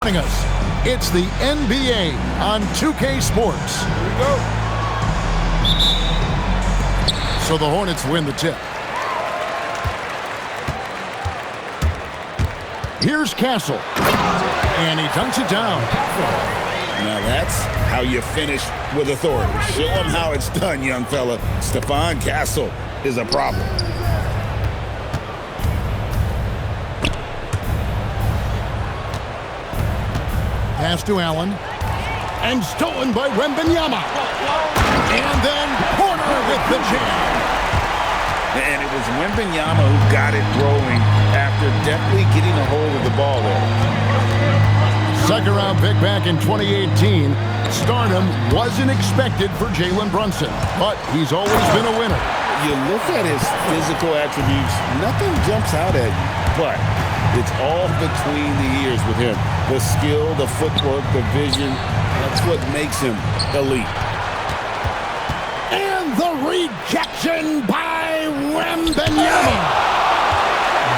Joining us, it's the NBA on 2K Sports. Here we go. So the Hornets win the tip. Here's Castle. And he dunks it down. Now that's how you finish with authority. Show them how it's done, young fella. Stephon Castle is a problem. Pass to Allen. And stolen by Wembanyama. And then Porter with the jam. And it was Wembanyama who got it rolling after definitely getting a hold of the ball there. Second round pick back in 2018. Stardom wasn't expected for Jalen Brunson, but he's always been a winner. You look at his physical attributes, nothing jumps out at you, but it's all between the ears with him. The skill, the footwork, the vision, that's what makes him elite. And the rejection by Wembanyama.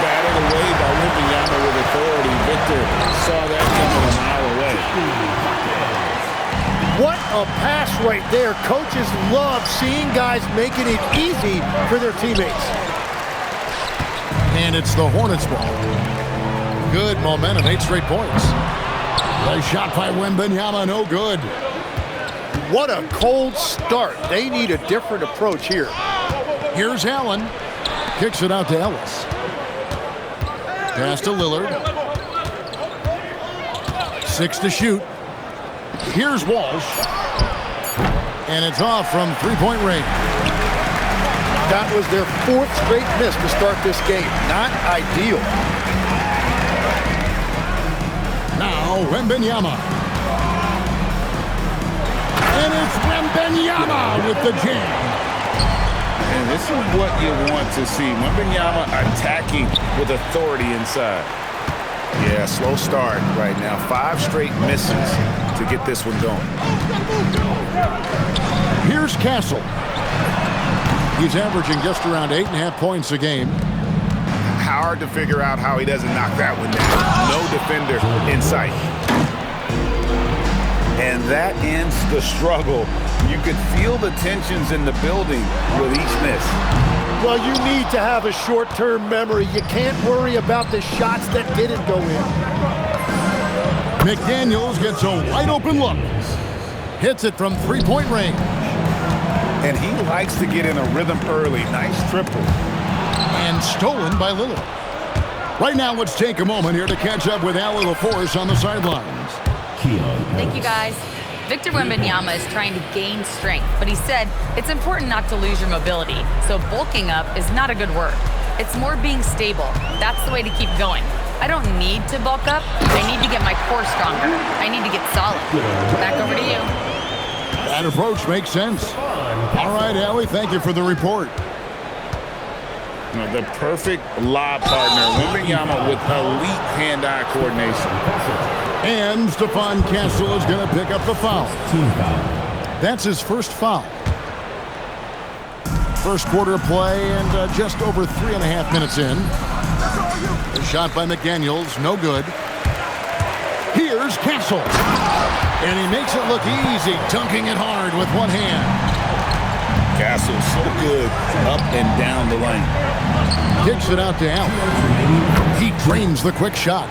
Batted away by Wembanyama with authority. Victor saw that coming a mile away. What a pass right there. Coaches love seeing guys making it easy for their teammates. And it's the Hornets ball. Good momentum, 8 straight points. A shot by Wembanyama, no good. What a cold start. They need a different approach here. Here's Allen. Kicks it out to Ellis. Pass to Lillard. 6 to shoot. Here's Walsh. And it's off from three-point range. That was their 4th straight miss to start this game. Not ideal. Now Wembanyama. And it's Wembanyama with the jam. And this is what you want to see. Wembanyama attacking with authority inside. Yeah, slow start right now. 5 straight misses to get this one going. Here's Castle. He's averaging just around 8.5 points a game. Hard to figure out how he doesn't knock that one down. No defender in sight. And that ends the struggle. You could feel the tensions in the building with each miss. Well, you need to have a short-term memory. You can't worry about the shots that didn't go in. McDaniels gets a wide-open look. Hits it from three-point range. And he likes to get in a rhythm early. Nice triple. And stolen by Lillard. Right now, let's take a moment here to catch up with Allie LaForce on the sidelines. Thank you, guys. Victor Wembanyama is trying to gain strength, but he said it's important not to lose your mobility, so bulking up is not a good word. It's more being stable. That's the way to keep going. I don't need to bulk up. I need to get my core stronger. I need to get solid. Back over to you. That approach makes sense. All right, Allie, thank you for the report. The perfect lob partner. Wembanyama with elite hand-eye coordination. And Stephon Castle is going to pick up the foul. That's his first foul. First quarter of play and just over 3.5 minutes in. A shot by McDaniels, no good. Here's Castle. And he makes it look easy, dunking it hard with one hand. Castle so good up and down the lane. Kicks it out to Allen. He drains the quick shot.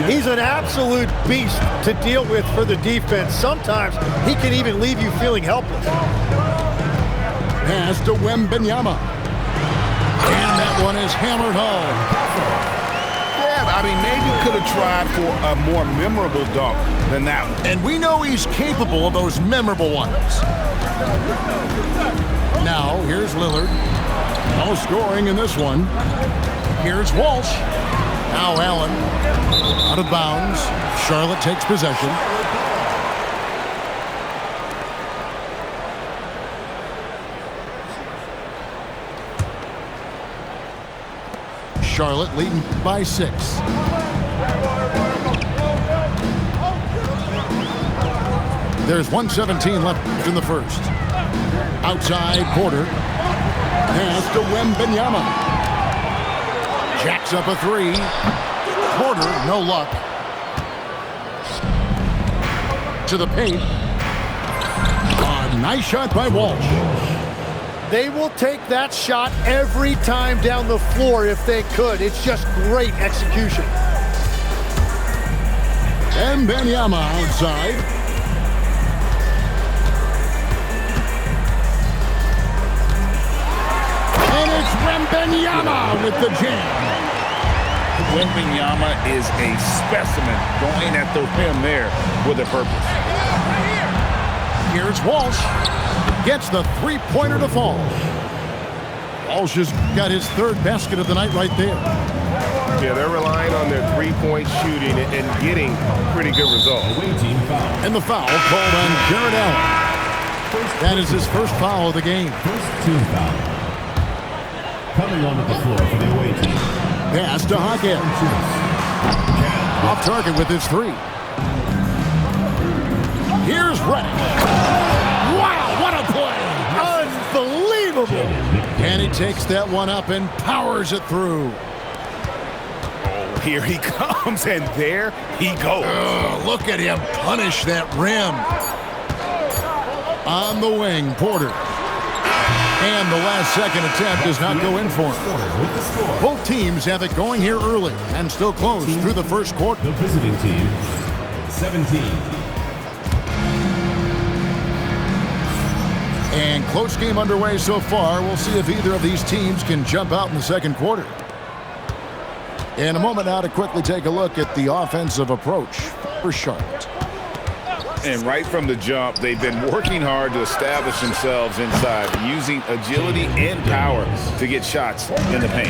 He's an absolute beast to deal with for the defense. Sometimes he can even leave you feeling helpless. Pass to Wembanyama. And that one is hammered home. Yeah, I mean, maybe could have tried for a more memorable dunk than that one. And we know he's capable of those memorable ones. Now, here's Lillard. No scoring in this one. Here's Walsh. Now Allen. Out of bounds. Charlotte takes possession. Charlotte leading by 6. There's 1:17 left in the first. Outside Porter. Pass to Wembanyama. Jacks up a 3. Porter, no luck. to the paint. A nice shot by Walsh. They will take that shot every time down the floor if they could. It's just great execution. Wembanyama outside. And it's Wembanyama with the jam. Wembanyama is a specimen going at the rim there with a purpose. Here's Walsh. Gets the three-pointer to fall. Walsh has got his third basket of the night right there. Yeah, they're relying on their three-point shooting and getting pretty good results. And the foul called on Jarrett Allen. That is his first foul of the game. First team foul. Coming onto the floor for the away team. Pass to Hawkins. Off target with his three. Here's Reddish. Wow, what a play! Unbelievable! And he takes that one up and powers it through. Here he comes, and there he goes. Look at him punish that rim. On the wing, Porter. And the last second attempt does not go in for him. Both teams have it going here early and still close through the first quarter. The visiting team, 17. And close game underway so far. We'll see if either of these teams can jump out in the second quarter. In a moment now to quickly take a look at the offensive approach for Charlotte. And right from the jump, they've been working hard to establish themselves inside, using agility and power to get shots in the paint.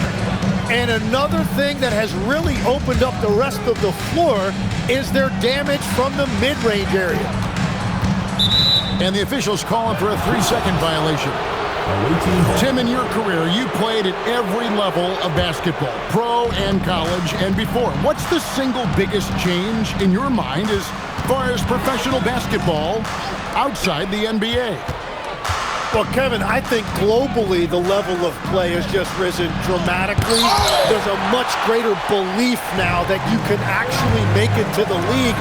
And another thing that has really opened up the rest of the floor is their damage from the mid-range area. And the officials calling for a 3-second violation. Tim, in your career, you played at every level of basketball, pro and college and before. What's the single biggest change in your mind as far as professional basketball outside the NBA? Well, Kevin, I think globally the level of play has just risen dramatically. There's a much greater belief now that you can actually make it to the league,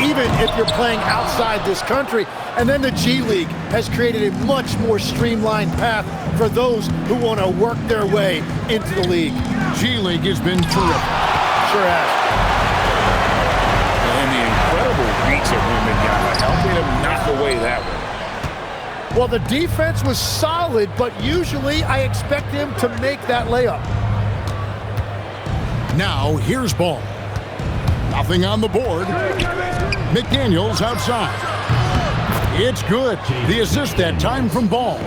even if you're playing outside this country. And then the G League has created a much more streamlined path for those who want to work their way into the league. G League has been terrific. Sure has. And the incredible reach of Wembanyama helping him knock away that one. Well, the defense was solid, but usually I expect him to make that layup. Now, here's Ball. Nothing on the board. McDaniels outside. It's good. The assist that time from Ball.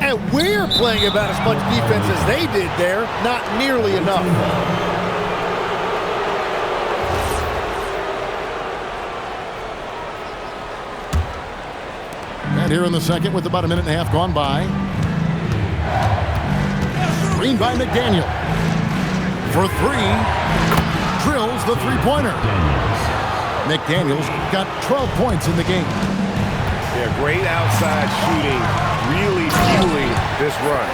And we're playing about as much defense as they did there. Not nearly enough. And here in the second with about a minute and a half gone by. Screen by McDaniel. For three. Drills the three-pointer. McDaniels got 12 points in the game. Yeah, great outside shooting, really fueling this run.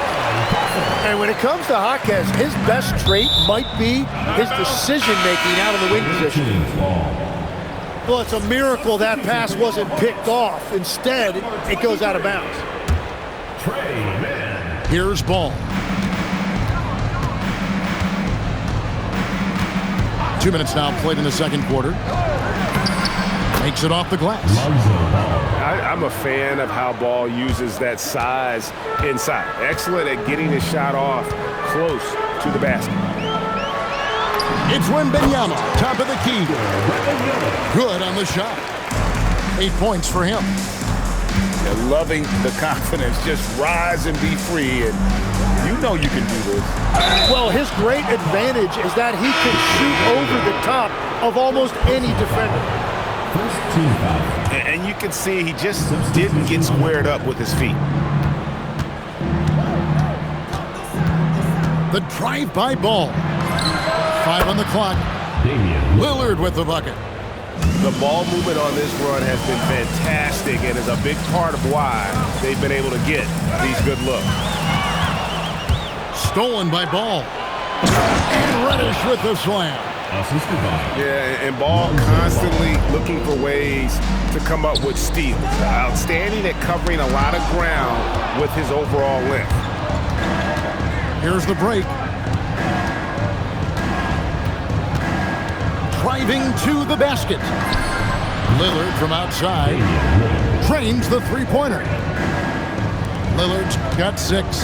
And when it comes to Hawkins, his best trait might be his decision-making out of the wing position. Well, it's a miracle that pass wasn't picked off. Instead, it goes out of bounds. Here's Ball. 2 minutes now played in the second quarter. Makes it off the glass. I'm a fan of how Ball uses that size inside. Excellent at getting his shot off close to the basket. It's Wembanyama, top of the key. Good on the shot. 8 points for him. They're loving the confidence. Just rise and be free, and you know you can do this. Well, his great advantage is that he can shoot over the top of almost any defender. First team foul. And you can see he just didn't get squared up with his feet. The drive-by Ball. 5 on the clock. Lillard with the bucket. The ball movement on this run has been fantastic and is a big part of why they've been able to get these good looks. Stolen by Ball. And Reddish with the slam. Assisted by Yeah, and Ball constantly looking for ways to come up with steals. Outstanding at covering a lot of ground with his overall length. Here's the break. Driving to the basket. Lillard from outside drains the three-pointer. Lillard's got 6.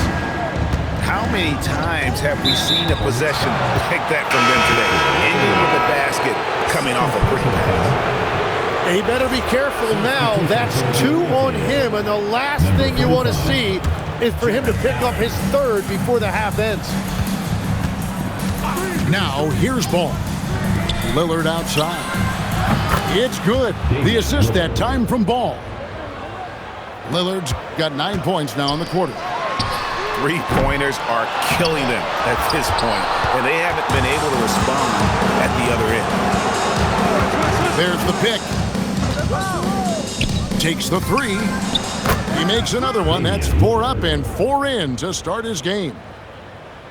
How many times have we seen a possession like that from them today? Ending with the basket coming off a quick pass. He better be careful now. That's 2 on him, and the last thing you want to see is for him to pick up his 3rd before the half ends. Now, here's Ball. Lillard outside. It's good. The assist that time from Ball. Lillard's got 9 points now in the quarter. Three-pointers are killing them at this point, and they haven't been able to respond at There's the pick. Takes the 3. He makes another one. That's 4 up and 4 in to start his game.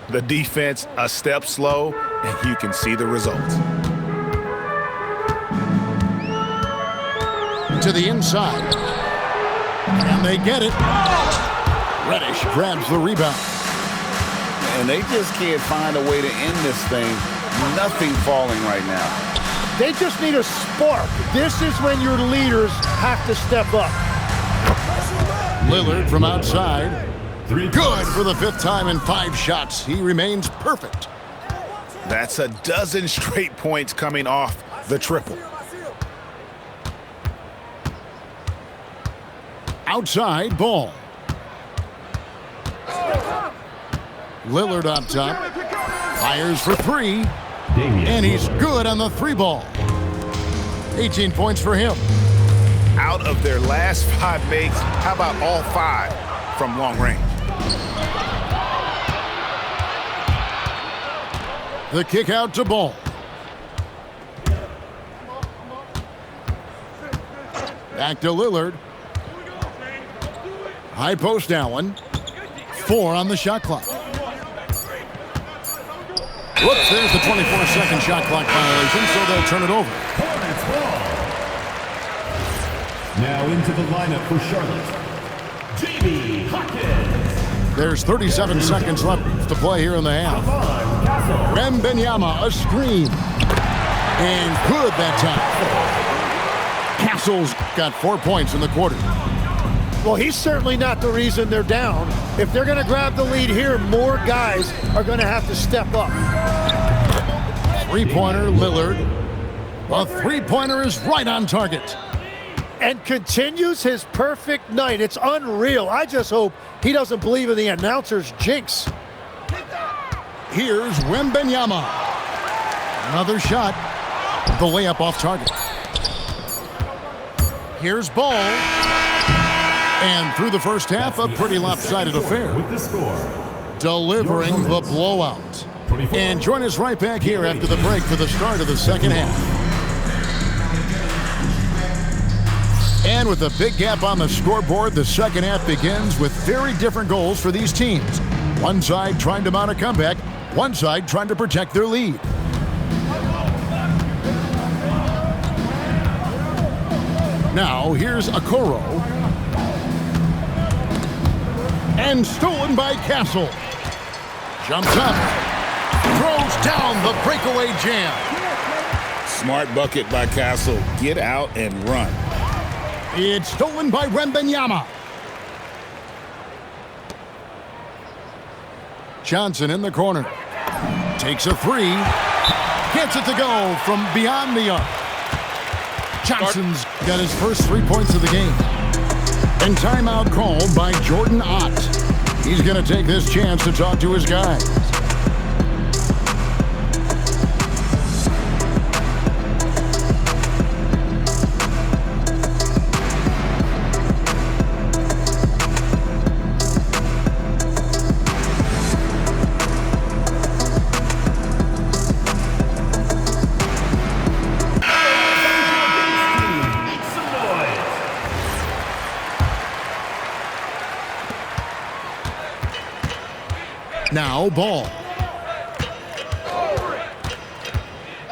The defense a step slow, and you can see the results. To the inside. And they get it. Reddish grabs the rebound. And they just can't find a way to end this thing. Nothing falling right now. They just need a spark. This is when your leaders have to step up. Lillard from outside. 3 Good for the 5th time in 5 shots. He remains perfect. That's a dozen straight points coming off the triple. Outside, Ball. Lillard on top. Fires for 3. And he's good on the 3-ball. 18 points for him. Out of their last 5 makes, how about all 5 from long range? The kick out to Ball. Back to Lillard. High post Allen. 4 on the shot clock. Whoops, there's the 24-second shot clock violation, so they'll turn it over. Hornets ball. Now into the lineup for Charlotte, Jamie Hawkins. There's 37 seconds left to play here in the half. Wembanyama, a screen. And good that time. Castle's got 4 points in the quarter. Well, he's certainly not the reason they're down. If they're going to grab the lead here, more guys are going to have to step up. 3-pointer, Lillard. A 3-pointer is right on target. And continues his perfect night. It's unreal. I just hope he doesn't believe in the announcer's jinx. Here's Wembanyama. Another shot. The layup off target. Here's Ball. And through the first half, a pretty lopsided affair. With the score, Delivering the blowout. And join us right back here after the break for the start of the second half. And with a big gap on the scoreboard, the second half begins with very different goals for these teams. One side trying to mount a comeback, one side trying to protect their lead. Now, here's Okoro. And stolen by Castle. Jumps up. Throws down the breakaway jam. Smart bucket by Castle. Get out and run. It's stolen by Wembanyama. Johnson in the corner. Takes a 3. Gets it to go from beyond the arc. Johnson's got his first 3 points of the game. And timeout called by Jordan Ott. He's going to take this chance to talk to his guys. Now Ball.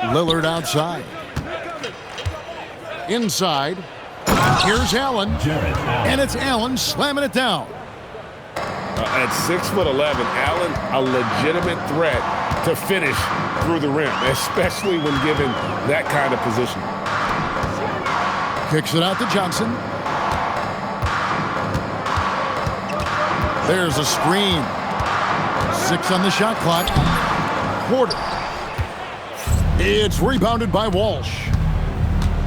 Lillard outside. Inside. Here's Allen. And it's Allen slamming it down. At 6'11", Allen, a legitimate threat to finish through the rim, especially when given that kind of position. Kicks it out to Johnson. There's a screen. 6 on the shot clock. Porter. It's rebounded by Walsh.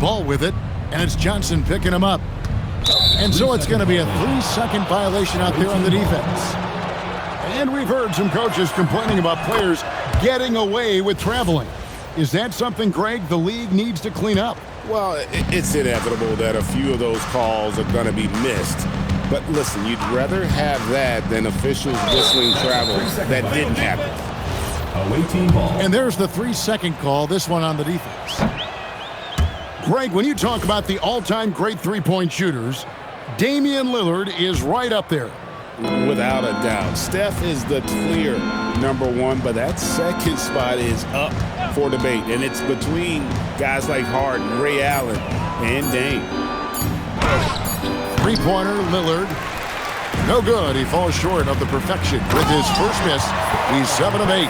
Ball with it, and it's Johnson picking him up. And so it's going to be a 3-second violation out there on the defense. And we've heard some coaches complaining about players getting away with traveling. Is that something, Greg, the league needs to clean up? Well, it's inevitable that a few of those calls are going to be missed. But listen, you'd rather have that than officials whistling travel that didn't happen. Away team ball. And there's the 3-second call, this one on the defense. Greg, when you talk about the all-time great three-point shooters, Damian Lillard is right up there. Without a doubt. Steph is the clear #1, but that second spot is up for debate. And it's between guys like Harden, Ray Allen, and Dame. Three-pointer, Lillard. No good. He falls short of the perfection. With his first miss, he's 7 of 8.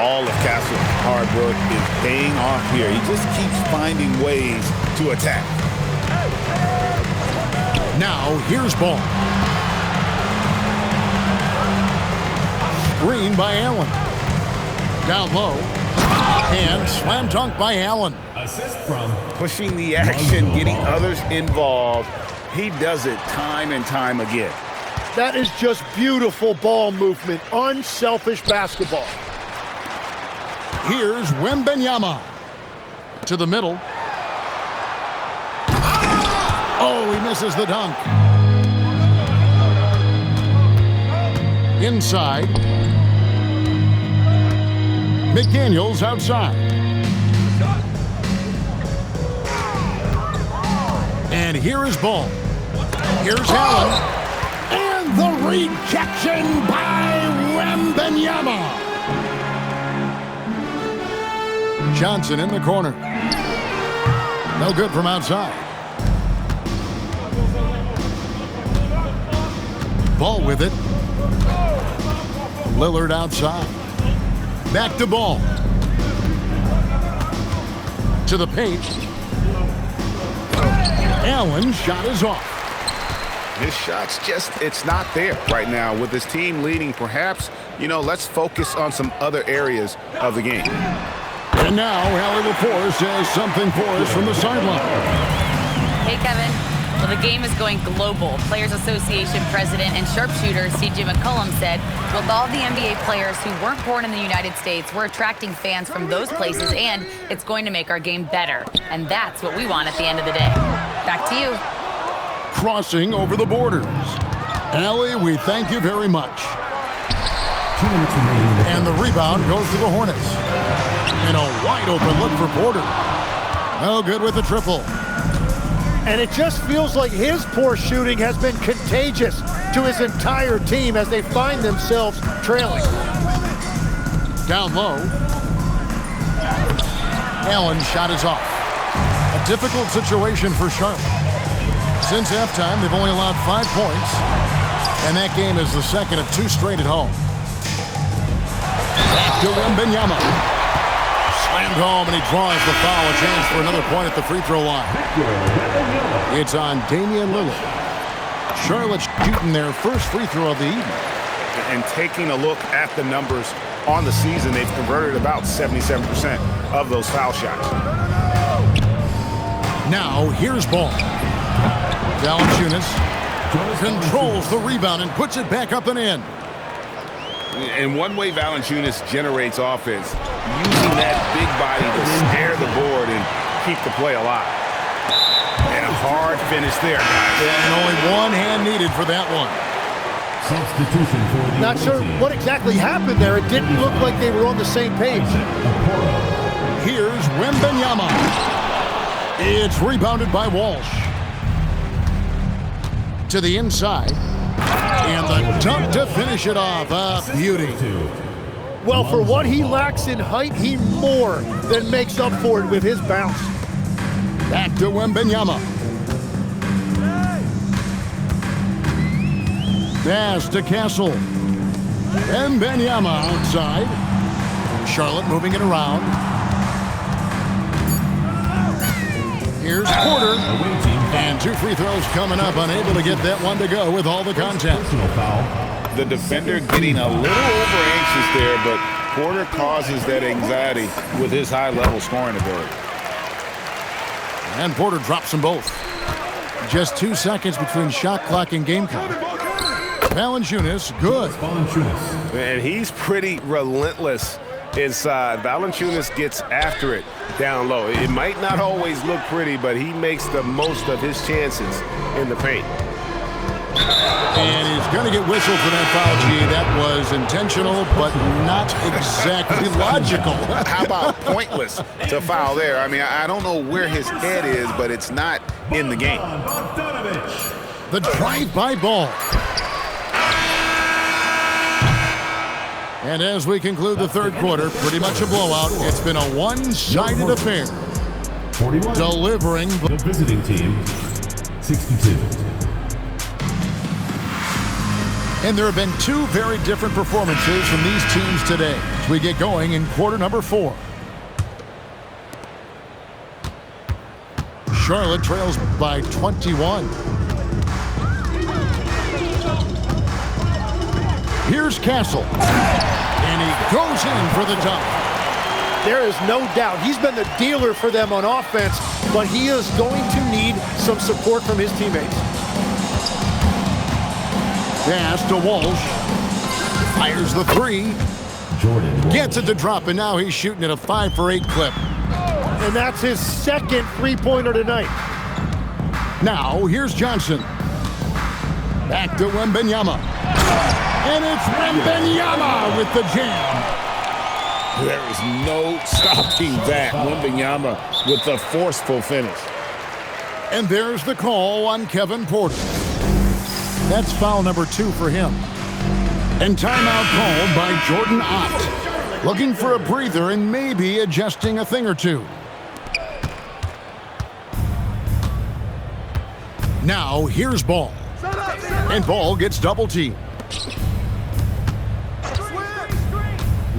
All of Castle's hard work is paying off here. He just keeps finding ways to attack. Now, here's Ball. Screen by Allen. Down low. And slam dunk by Allen. Assist from Pushing the action, getting others involved. He does it time and time again. That is just beautiful ball movement, unselfish basketball. Here's Wembanyama. To the middle. Oh, he misses the dunk. Inside. McDaniels outside. And here is Ball. Here's Allen. And the rejection by Wembanyama. Johnson in the corner. No good from outside. Ball with it. Lillard outside. Back to Ball. To the paint. Allen's shot is off. His shot's just, it's not there right now. With his team leading, perhaps, let's focus on some other areas of the game. And now, Hallie LaForce has something for us from the sideline. Hey, Kevin. Well, the game is going global. Players Association President and sharpshooter C.J. McCollum said, with all the NBA players who weren't born in the United States, we're attracting fans from those places, and it's going to make our game better. And that's what we want at the end of the day. Back to you. Crossing over the borders. Allie, we thank you very much. 2 minutes remaining. And the rebound goes to the Hornets. And a wide open look for Porter. No good with the triple. And it just feels like his poor shooting has been contagious to his entire team as they find themselves trailing. Down low. Allen's shot is off. A difficult situation for Charlotte. Since halftime, they've only allowed 5 points. And that game is the second of 2 straight at home. Back to Wembanyama. Slammed home, and he draws the foul. A chance for another point at the free throw line. It's on Damian Lillard. Charlotte's shooting their first free throw of the evening. And taking a look at the numbers on the season, they've converted about 77% of those foul shots. Now, here's Ball. Valanciunas controls the rebound and puts it back up and in. And one way Valanciunas generates offense, using that big body to stare the board and keep the play alive. And a hard finish there. And only one hand needed for that one. Substitution for the Not sure what exactly happened there. It didn't look like they were on the same page. Here's Wembanyama. It's rebounded by Walsh. To the inside. And the dunk to finish it off. A beauty. Well, for what he lacks in height, he more than makes up for it with his bounce. Back to Wembanyama. Pass to Castle. Wembanyama outside. Charlotte moving it around. Here's Porter. And 2 free throws coming up, unable to get that one to go with all the contact. Personal foul. The defender getting a little over anxious there, but Porter causes that anxiety with his high-level scoring ability. And Porter drops them both. Just 2 seconds between shot clock and game count. Valanciunas, good. Valanciunas. And he's pretty relentless inside. Valanciunas gets after it down low. It might not always look pretty, but he makes the most of his chances in the paint. And he's going to get whistled for that foul, G. That was intentional, but not exactly logical. How about pointless to foul there? I mean, I don't know where his head is, but it's not in the game. The drive-by ball. And as we conclude the third quarter, pretty much a blowout. It's been a one-sided affair. 41. Delivering The visiting team, 62. And there have been 2 very different performances from these teams today as we get going in quarter number 4. Charlotte trails by 21. Here's Castle. And he goes in for the dunk. There is no doubt he's been the dealer for them on offense, but he is going to need some support from his teammates. Pass to Walsh. Fires the 3. Jordan. Gets it to drop, and now he's shooting at a 5 for 8 clip. And that's his second three-pointer tonight. Now, here's Johnson. Back to Wembanyama. And it's Wembanyama with the jam. There is no stopping that. Wembanyama with the forceful finish. And there's the call on Kevin Porter. That's foul number 2 for him. And timeout called by Jordan Ott. Looking for a breather and maybe adjusting a thing or two. Now, here's Ball. And Ball gets double teamed.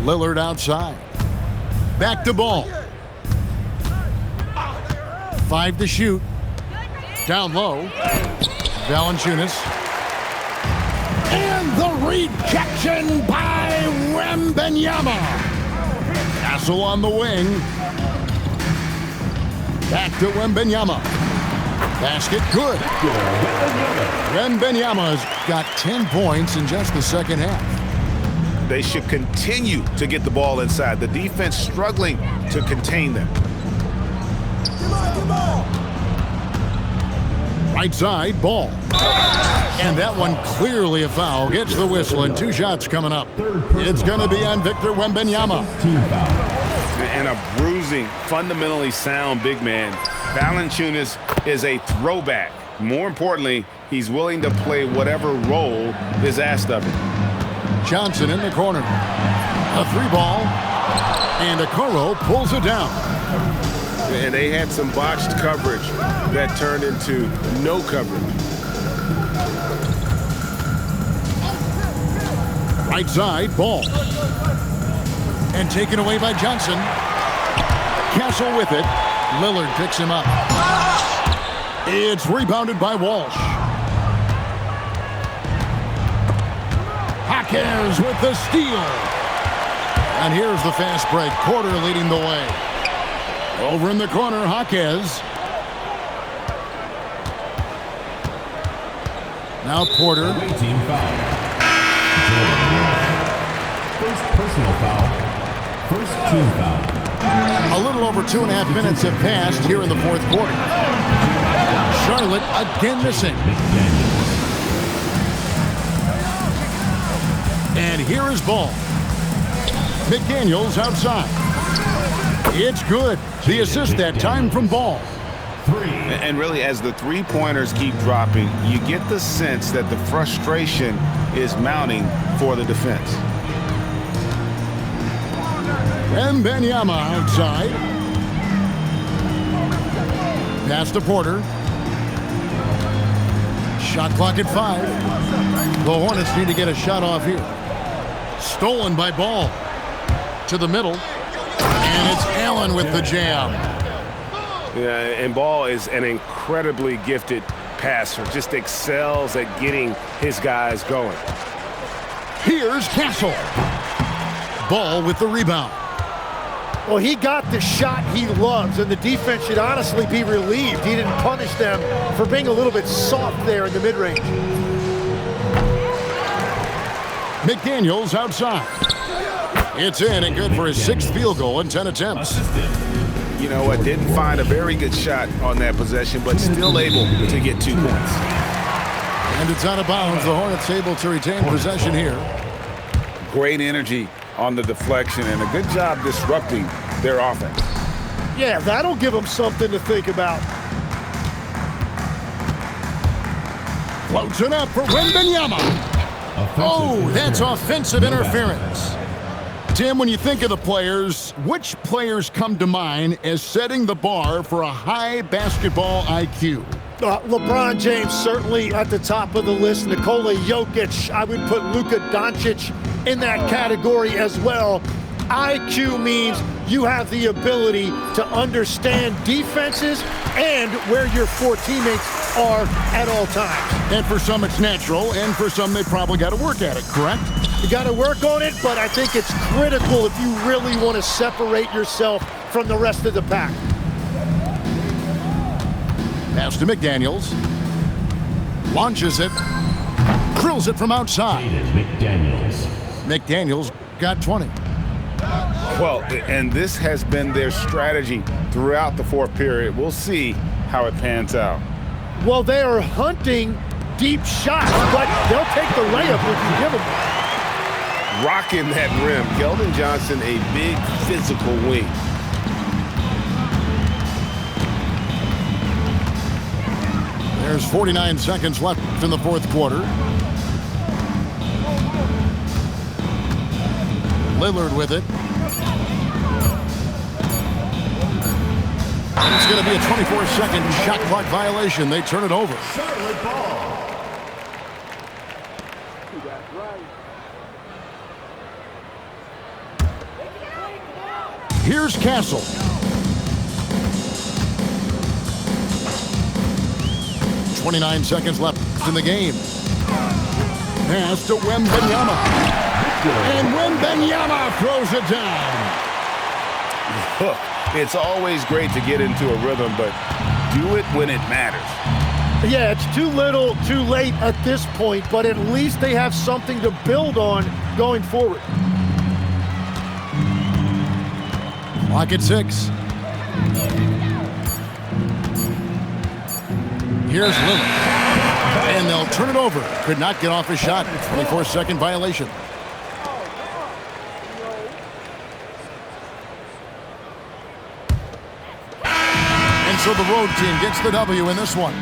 Lillard outside. Back to Ball. 5 to shoot. Down low. Valanciunas. And the rejection by Wembanyama. Castle on the wing. Back to Wembanyama. Basket good. Wembanyama's got 10 points in just the second half. They should continue to get the ball inside. The defense struggling to contain them. Right side, Ball. And that one clearly a foul. Gets the whistle, and 2 shots coming up. It's going to be on Victor Wembanyama. Team foul. And a bruising, fundamentally sound big man. Valanciunas is a throwback. More importantly, he's willing to play whatever role is asked of him. Johnson in the corner. A 3-ball. And Okoro pulls it down. And they had some botched coverage that turned into no coverage. Right side, Ball. And taken away by Johnson. Castle with it. Lillard picks him up. It's rebounded by Walsh. Jaquez with the steal. And here's the fast break. Porter leading the way. Over in the corner, Jaquez. Now Porter. Team foul. Jordan. First personal foul. First team foul. A little over 2.5 minutes have passed here in the fourth quarter. Charlotte again missing. And here is Ball. McDaniels outside. It's good. The assist that time from Ball. And really, as the three-pointers keep dropping, you get the sense that the frustration is mounting for the defense. Wembanyama outside. Pass to Porter. Shot clock at 5. The Hornets need to get a shot off here. Stolen by Ball. To the middle. And it's Allen with the jam. Yeah, and Ball is an incredibly gifted passer. Just excels at getting his guys going. Here's Castle. Ball with the rebound. Well, he got the shot he loves, and the defense should honestly be relieved. He didn't punish them for being a little bit soft there in the mid-range. McDaniels outside. It's in and good for his 6th field goal in 10 attempts. You know what? Didn't find a very good shot on that possession, but still able to get 2 points. And it's out of bounds. The Hornets able to retain possession here. Great energy on the deflection and a good job disrupting their offense. Yeah, that'll give them something to think about. Floats it up for Wembanyama. Oh, that's offensive interference. Tim, when you think of the players, which players come to mind as setting the bar for a high basketball IQ? LeBron James certainly at the top of the list. Nikola Jokic, I would put Luka Doncic in that category as well. IQ means you have the ability to understand defenses and where your 4 teammates are at all times. And for some it's natural, and for some they probably got to work at it, correct? You got to work on it, but I think it's critical if you really want to separate yourself from the rest of the pack. Pass to McDaniels. Launches it. Drills it from outside. McDaniels got 20. Well, and this has been their strategy throughout the 4th period. We'll see how it pans out. Well, they are hunting deep shots, but they'll take the layup if you give them one. Rocking that rim. Keldon Johnson, a big physical wing. There's 49 seconds left in the 4th quarter. Lillard with it. And it's going to be a 24-second shot clock violation. They turn it over. Here's Castle. .29 seconds left in the game. Pass to Wembanyama. And Wembanyama throws it down. Look, it's always great to get into a rhythm, but do it when it matters. Yeah, it's too little, too late at this point, but at least they have something to build on going forward. Clock at 6. Here's Lillard. And they'll turn it over. Could not get off his shot. 24-second violation. And so the road team gets the W in this one.